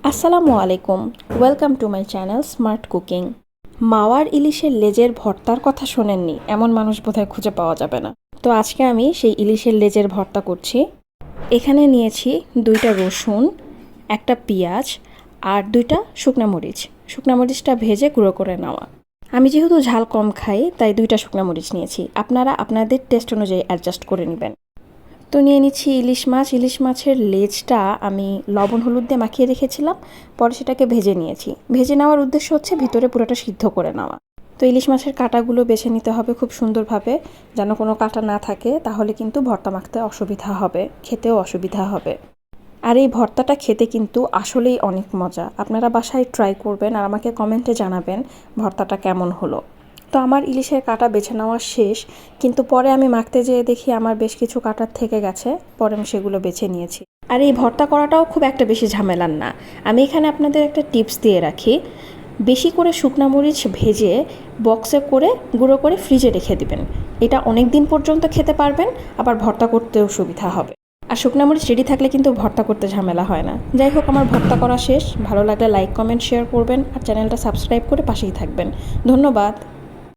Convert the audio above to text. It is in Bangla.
আসসালামু আলাইকুম, welcome to my channel smart cooking. মাওয়ার ইলিশের লেজের ভর্তার কথা শোনেননি এমন মানুষ বোধহয় খুঁজে পাওয়া যাবে না। তো আজকে আমি সেই ইলিশের লেজের ভর্তা করছি। এখানে নিয়েছি 2টা রসুন, একটা পেঁয়াজ আর 2টা শুকনা মরিচ। শুকনা মরিচটা ভেজে গুঁড়ো করে নেওয়া। আমি যেহেতু ঝাল কম খাই তাই 2টা শুকনা মরিচ নিয়েছি, আপনারা আপনাদের টেস্ট অনুযায়ী অ্যাডজাস্ট করে নেবেন। তো নিয়ে নিচ্ছি ইলিশ মাছ। ইলিশ মাছের লেজটা আমি লবণ হলুদ দিয়ে মাখিয়ে রেখেছিলাম, পরে সেটাকে ভেজে নিয়েছি। ভেজে নেওয়ার উদ্দেশ্য হচ্ছে ভিতরে পুরোটা সিদ্ধ করে নেওয়া। তো ইলিশ মাছের কাঁটাগুলো বেছে নিতে হবে খুব সুন্দরভাবে, যেন কোনো কাঁটা না থাকে, তাহলে কিন্তু ভর্তা মাখতে অসুবিধা হবে, খেতেও অসুবিধা হবে। আর এই ভর্তাটা খেতে কিন্তু আসলেই অনেক মজা। আপনারা বাসায় ট্রাই করবেন আর আমাকে কমেন্টে জানাবেন ভর্তাটা কেমন হলো। তো আমার ইলিশের কাঁটা বেছে নেওয়া শেষ, কিন্তু পরে আমি মাখতে যেয়ে দেখি আমার বেশ কিছু কাঁটা থেকে গেছে, পরে আমি সেগুলো বেছে নিয়েছি। আর এই ভর্তা করাটাও খুব একটা বেশি ঝামেলার না। আমি এখানে আপনাদের একটা টিপস দিয়ে রাখি, বেশি করে শুকনা মরিচ ভেজে বক্সে করে গুঁড়ো করে ফ্রিজে রেখে দিবেন। এটা অনেক দিন পর্যন্ত খেতে পারবেন, আবার ভর্তা করতেও সুবিধা হবে। আর শুকনা মরিচ রেডি থাকলে কিন্তু ভর্তা করতে ঝামেলা হয় না। যাই হোক, আমার ভর্তা করা শেষ। ভালো লাগলে লাইক কমেন্ট শেয়ার করবেন আর চ্যানেলটা সাবস্ক্রাইব করে পাশেই থাকবেন। ধন্যবাদ।